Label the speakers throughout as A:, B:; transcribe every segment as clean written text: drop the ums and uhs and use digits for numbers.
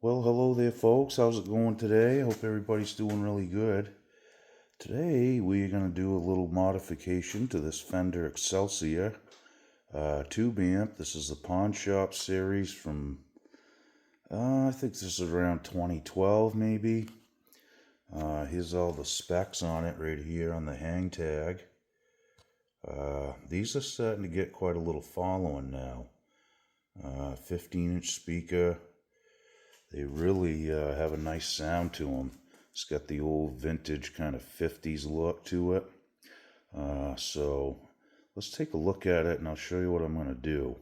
A: Well, hello there, folks. How's it going today? I hope everybody's doing really good. Today, we're going to do a little modification to this Fender Excelsior tube amp. This is the Pawn Shop series from, I think this is around 2012, maybe. Here's all the specs on it right here on the hang tag. These are starting to get quite a little following now. 15-inch speaker. They really have a nice sound to them. It's got the old vintage kind of 50s look to it. So let's take a look at it and I'll show you what I'm going to do.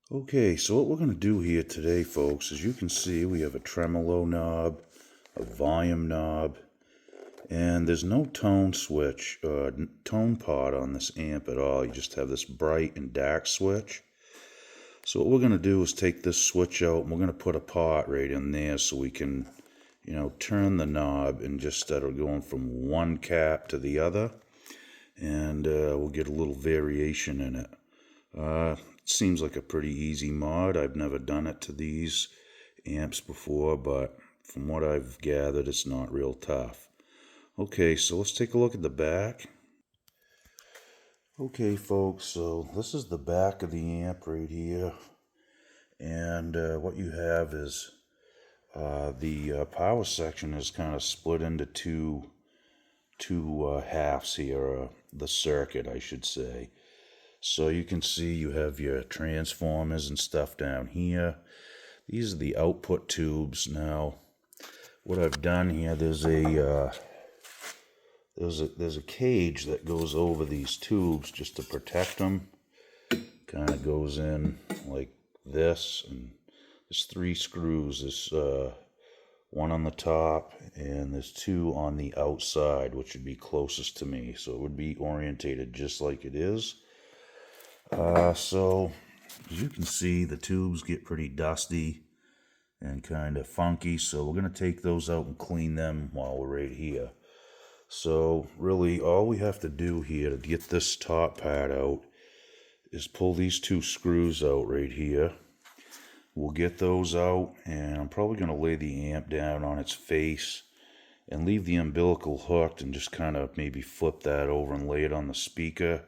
A: Okay, so what we're going to do here today, folks, as you can see, we have a tremolo knob, a volume knob, and there's no tone switch, tone pot on this amp at all. You just have this bright and dark switch. So what we're going to do is take this switch out and we're going to put a pot right in there so we can, turn the knob and just start going from one cap to the other. And we'll get a little variation in it. It seems like a pretty easy mod. I've never done it to these amps before, but from what I've gathered, it's not real tough. Okay, so let's take a look at the back. Okay, folks, so this is the back of the amp right here, and what you have is the power section is kind of split into two halves here, the circuit, I should say. So you can see you have your transformers and stuff down here. These are the output tubes. Now, what I've done here, there's a cage that goes over these tubes just to protect them. Kind of goes in like this, and there's 3 screws. There's one on the top, and there's 2 on the outside, which would be closest to me. So it would be orientated just like it is. So as you can see, the tubes get pretty dusty and kind of funky. So we're going to take those out and clean them while we're right here. So really all we have to do here to get this top pad out is pull these 2 screws out right here. We'll get those out, and I'm probably going to lay the amp down on its face and leave the umbilical hooked and just kind of maybe flip that over and lay it on the speaker,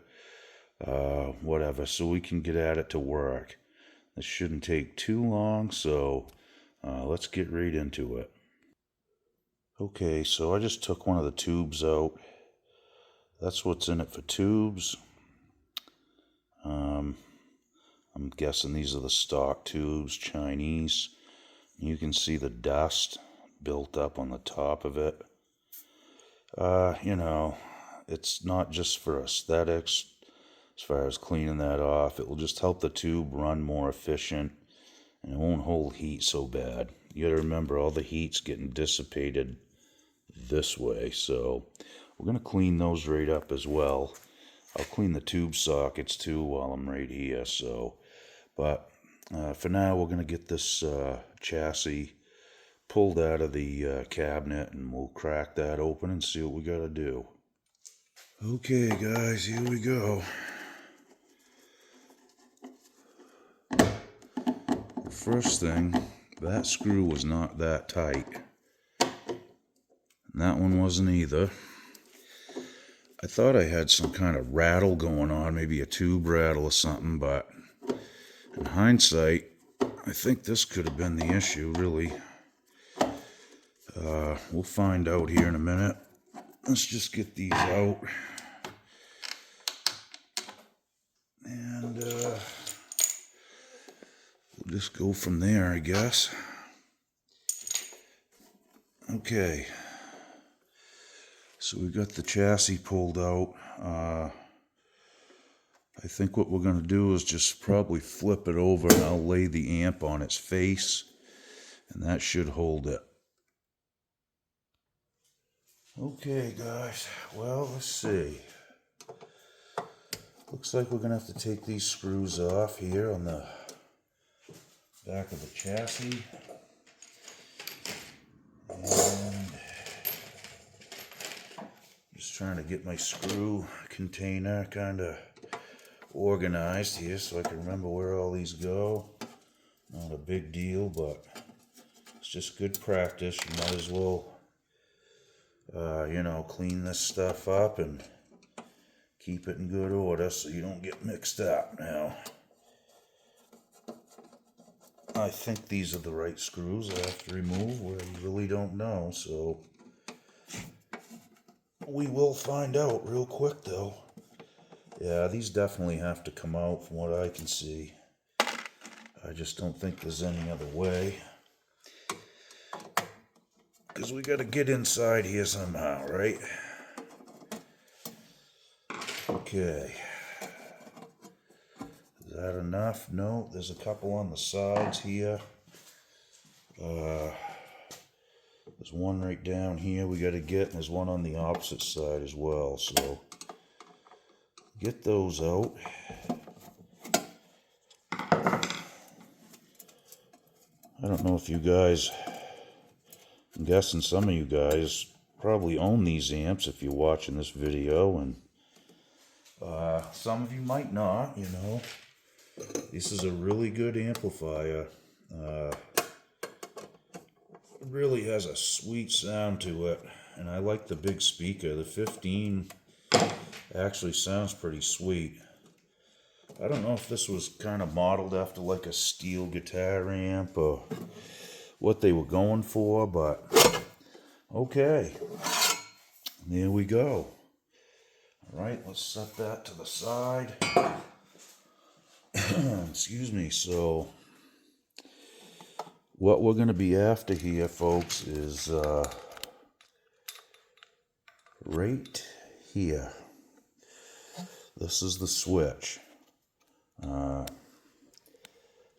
A: whatever, so we can get at it to work. This shouldn't take too long, so let's get right into it. Okay, so I just took one of the tubes out. That's what's in it for tubes. I'm guessing these are the stock tubes, Chinese. You can see the dust built up on the top of it. It's not just for aesthetics as far as cleaning that off. It will just help the tube run more efficient, and it won't hold heat so bad. You gotta remember, all the heat's getting dissipated this way, so we're going to clean those right up as well. I'll clean the tube sockets too while I'm right here. But for now, we're going to get this chassis pulled out of the cabinet, and we'll crack that open and see what we got to do. Okay, guys, here we go. The first thing, that screw was not that tight. And that one wasn't either. I thought I had some kind of rattle going on, maybe a tube rattle or something, but in hindsight, I think this could have been the issue, really. We'll find out here in a minute. Let's just get these out. And we'll just go from there, I guess. Okay. So we got the chassis pulled out. I think what we're going to do is just probably flip it over, and I'll lay the amp on its face, and that should hold it. Okay, guys, well, let's see. Looks like we're going to have to take these screws off here on the back of the chassis. And just trying to get my screw container kind of organized here so I can remember where all these go. Not a big deal, but it's just good practice. You might as well, clean this stuff up and keep it in good order so you don't get mixed up. Now, I think these are the right screws I have to remove, where you really don't know, so we will find out real quick though. Yeah, these definitely have to come out from what I can see. I just don't think there's any other way, because we got to get inside here somehow, right? Okay. Is that enough? No, there's a couple on the sides here. There's one right down here we got to get, and there's one on the opposite side as well. So get those out. I don't know if you guys, I'm guessing some of you guys probably own these amps if you're watching this video, and some of you might not, This is a really good amplifier. It really has a sweet sound to it, and I like the big speaker. The 15 actually sounds pretty sweet. I don't know if this was kind of modeled after like a steel guitar amp or what they were going for, but okay, there we go. All right, let's set that to the side. Excuse me. So what we're going to be after here, folks, is right here. This is the switch. As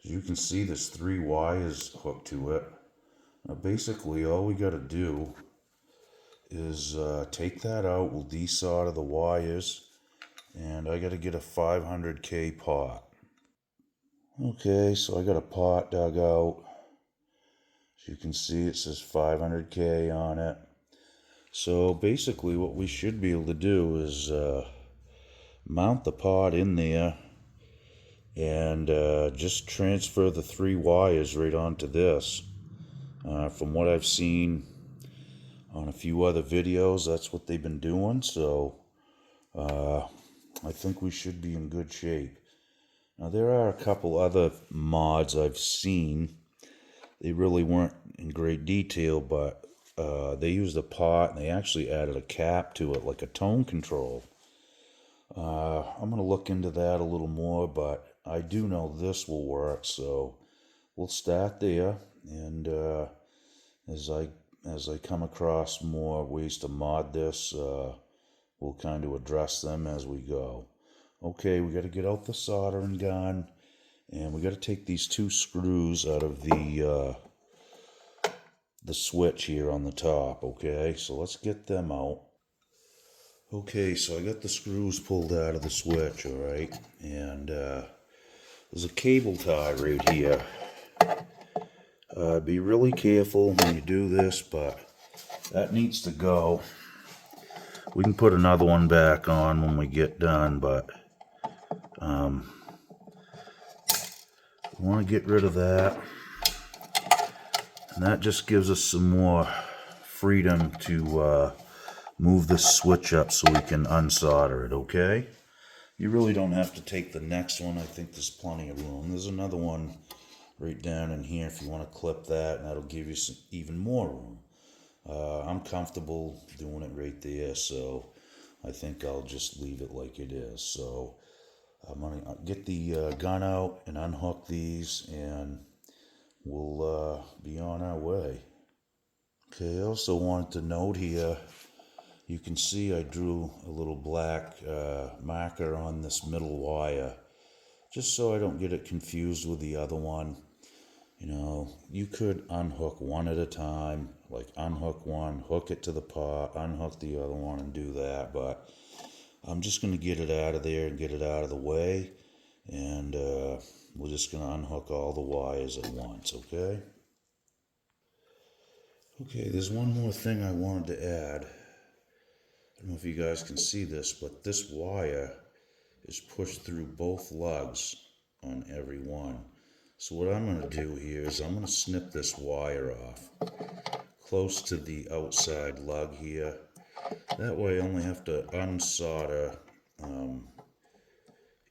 A: you can see, there's 3 wires hooked to it. Now, basically, all we got to do is take that out. We'll desolder the wires, and I got to get a 500K pot. Okay, so I got a pot dug out. As you can see, it says 500K on it. So basically what we should be able to do is mount the pot in there and just transfer the 3 wires right onto this. From what I've seen on a few other videos, that's what they've been doing, so I think we should be in good shape. Now, there are a couple other mods I've seen. They really weren't in great detail, but they used a pot and they actually added a cap to it, like a tone control. I'm going to look into that a little more, but I do know this will work, so we'll start there, and as I come across more ways to mod this, we'll kind of address them as we go. Okay, we got to get out the soldering gun, and we got to take these 2 screws out of the switch here on the top. Okay, so let's get them out. Okay, so I got the screws pulled out of the switch, alright, and there's a cable tie right here. Be really careful when you do this, but that needs to go. We can put another one back on when we get done, but we want to get rid of that. And that just gives us some more freedom to move this switch up so we can unsolder it, okay? You really don't have to take the next one. I think there's plenty of room. There's another one right down in here if you want to clip that, and that'll give you some even more room. I'm comfortable doing it right there, so I think I'll just leave it like it is. So I'm going to get the gun out and unhook these, and we'll be on our way. Okay, I also wanted to note here, you can see I drew a little black marker on this middle wire, just so I don't get it confused with the other one. You could unhook one at a time, like unhook one, hook it to the pot, unhook the other one, and do that, but I'm just going to get it out of there and get it out of the way, and we're just going to unhook all the wires at once, okay? Okay, there's one more thing I wanted to add. I don't know if you guys can see this, but this wire is pushed through both lugs on every one. So what I'm going to do here is I'm going to snip this wire off close to the outside lug here. That way I only have to unsolder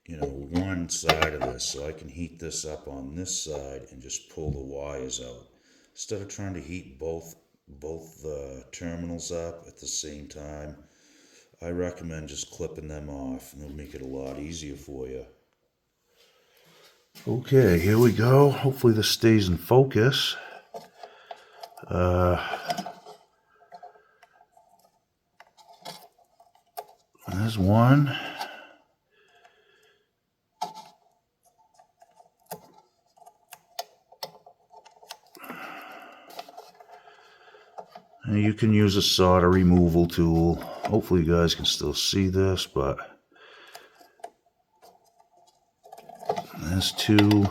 A: one side of this, so I can heat this up on this side and just pull the wires out instead of trying to heat both terminals up at the same time. I recommend just clipping them off, and it'll make it a lot easier for you. Okay, here we go. Hopefully this stays in focus. There's one. And you can use a solder removal tool. Hopefully you guys can still see this, but there's two.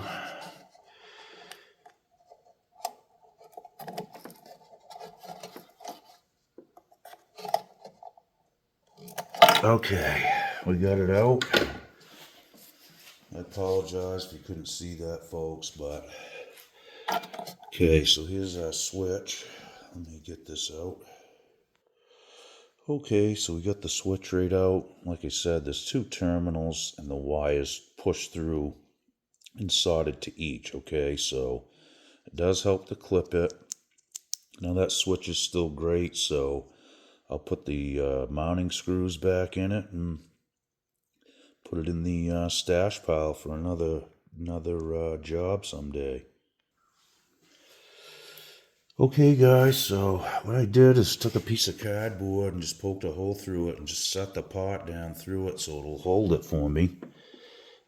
A: Okay, we got it out. I apologize if you couldn't see that, folks, but okay, so here's our switch. Let me get this out. Okay, so we got the switch right out. Like I said, there's two terminals and the wires pushed through and soldered to each. Okay, so it does help to clip it. Now that switch is still great, so I'll put the mounting screws back in it and put it in the stash pile for another job someday. Okay guys, so what I did is took a piece of cardboard and just poked a hole through it and just set the pot down through it so it'll hold it for me.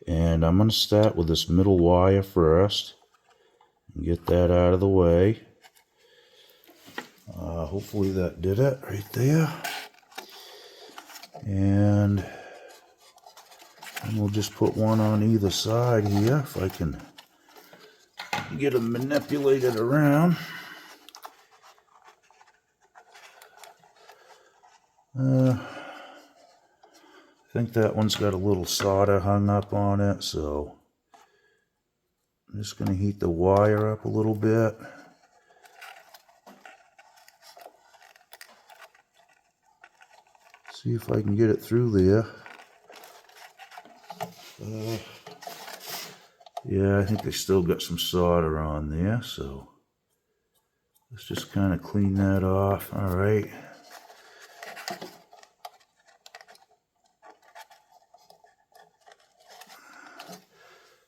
A: And I'm going to start with this middle wire first and get that out of the way. Hopefully that did it right there. And we'll just put one on either side here if I can get them manipulated around. I think that one's got a little solder hung up on it, so I'm just going to heat the wire up a little bit. See if I can get it through there. Yeah, I think they still got some solder on there, so let's just kind of clean that off. All right.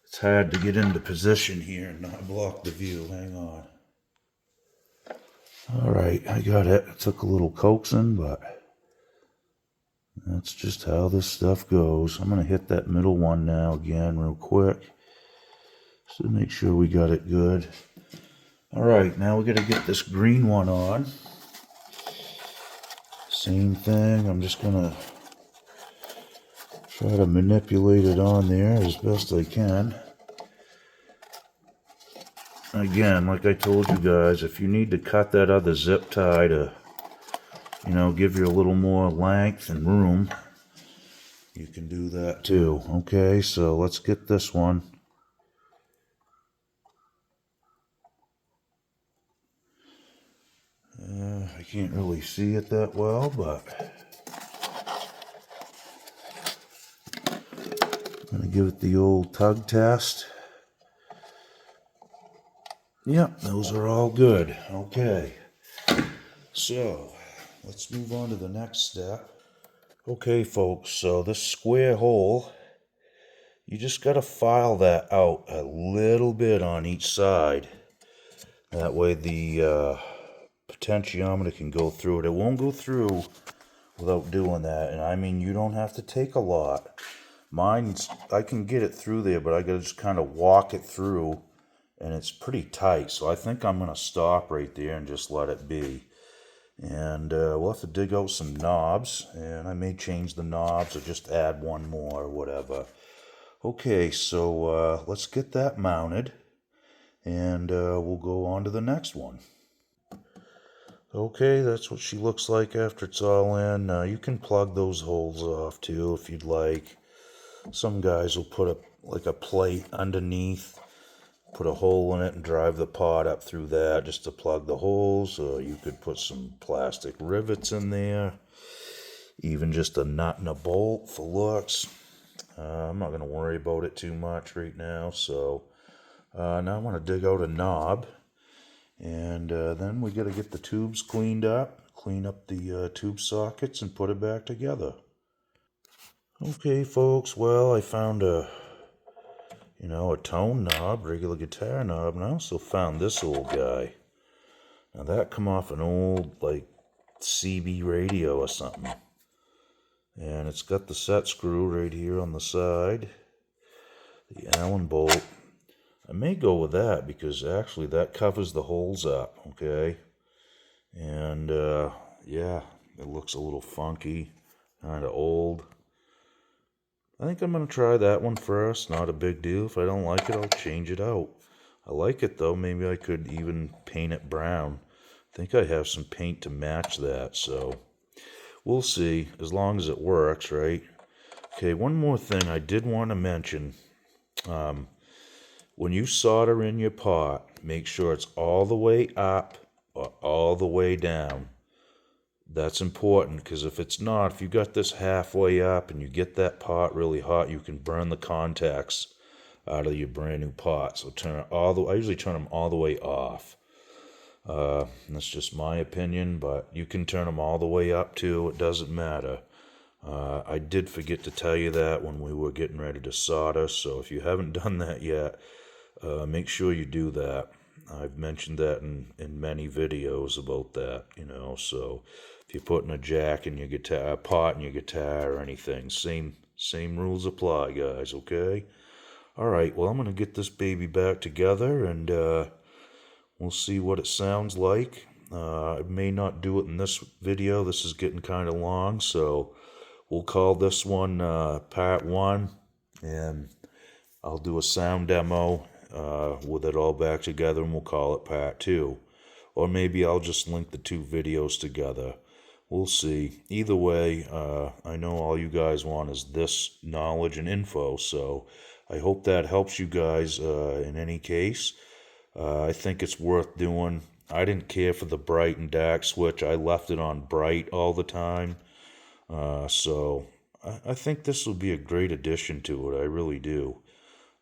A: It's hard to get into position here and not block the view. Hang on. All right, I got it. It took a little coaxing, but that's just how this stuff goes. I'm going to hit that middle one now again real quick, just to make sure we got it good. All right, now we got to get this green one on. Same thing. I'm just going to try to manipulate it on there as best I can. Again, like I told you guys, if you need to cut that other zip tie to, give you a little more length and room, you can do that too. Okay, so let's get this one. I can't really see it that well, but I'm going to give it the old tug test. Yep, those are all good. Okay, so let's move on to the next step. Okay, folks, so this square hole, you just got to file that out a little bit on each side. That way the potentiometer can go through it. It won't go through without doing that. And I mean, you don't have to take a lot. Mine's, I can get it through there, but I got to just kind of walk it through. And it's pretty tight, so I think I'm going to stop right there and just let it be. And we'll have to dig out some knobs, and I may change the knobs or just add one more or whatever. Okay, so let's get that mounted, and we'll go on to the next one. Okay, that's what she looks like after it's all in. You can plug those holes off too if you'd like. Some guys will put like a plate underneath put a hole in it and drive the pot up through that just to plug the holes, or you could put some plastic rivets in there, even just a nut and a bolt for looks. I'm not going to worry about it too much right now, so now I want to dig out a knob, and then we got to get the tubes cleaned up, clean up the tube sockets and put it back together. Okay folks, well, I found a tone knob, regular guitar knob, and I also found this old guy. Now that come off an old, like, CB radio or something. And it's got the set screw right here on the side, the Allen bolt. I may go with that because actually that covers the holes up, okay? And, yeah, it looks a little funky, kind of old. I think I'm going to try that one first. Not a big deal. If I don't like it, I'll change it out. I like it, though. Maybe I could even paint it brown. I think I have some paint to match that, so we'll see, as long as it works, right? Okay, one more thing I did want to mention. When you solder in your pot, make sure it's all the way up or all the way down. That's important, because if it's not, if you got this halfway up and you get that pot really hot, you can burn the contacts out of your brand new pot. So turn it I usually turn them all the way off. That's just my opinion, but you can turn them all the way up too. It doesn't matter. I did forget to tell you that when we were getting ready to solder, so if you haven't done that yet, make sure you do that. I've mentioned that in many videos about that, so if you're putting a jack in your guitar, a pot in your guitar or anything, same rules apply, guys, okay? Alright, well, I'm going to get this baby back together, and we'll see what it sounds like. I may not do it in this video. This is getting kind of long, so we'll call this one part 1, and I'll do a sound demo with it all back together, and we'll call it part 2. Or maybe I'll just link the 2 videos together. We'll see. Either way, I know all you guys want is this knowledge and info, so I hope that helps you guys in any case. I think it's worth doing. I didn't care for the bright and dark switch. I left it on bright all the time. So I think this will be a great addition to it. I really do.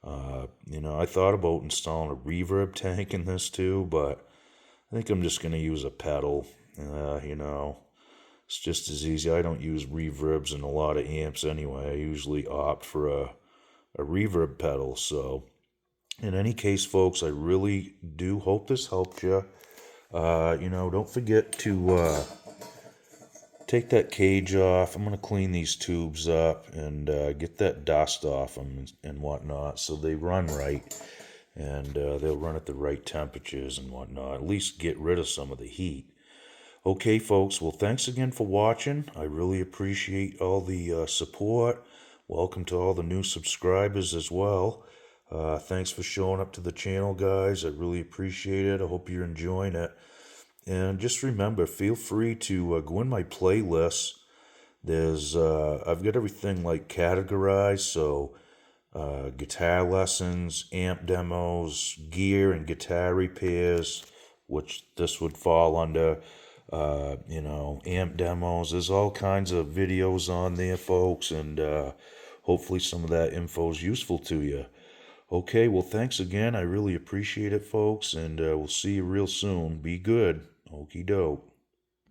A: I thought about installing a reverb tank in this too, but I think I'm just going to use a pedal. It's just as easy. I don't use reverbs in a lot of amps anyway. I usually opt for a reverb pedal. So in any case, folks, I really do hope this helped you. Don't forget to take that cage off. I'm going to clean these tubes up and get that dust off them and whatnot, so they run right, and they'll run at the right temperatures and whatnot. At least get rid of some of the heat. Okay, folks, well, thanks again for watching. I really appreciate all the support. Welcome to all the new subscribers as well. Thanks for showing up to the channel, guys. I really appreciate it. I hope you're enjoying it. And just remember, feel free to go in my playlists. There's I've got everything like categorized, so guitar lessons, amp demos, gear and guitar repairs, which this would fall under, amp demos. There's all kinds of videos on there, folks, and hopefully some of that info is useful to you. Okay, well, thanks again. I really appreciate it, folks, and we'll see you real soon. Be good. Okie doke.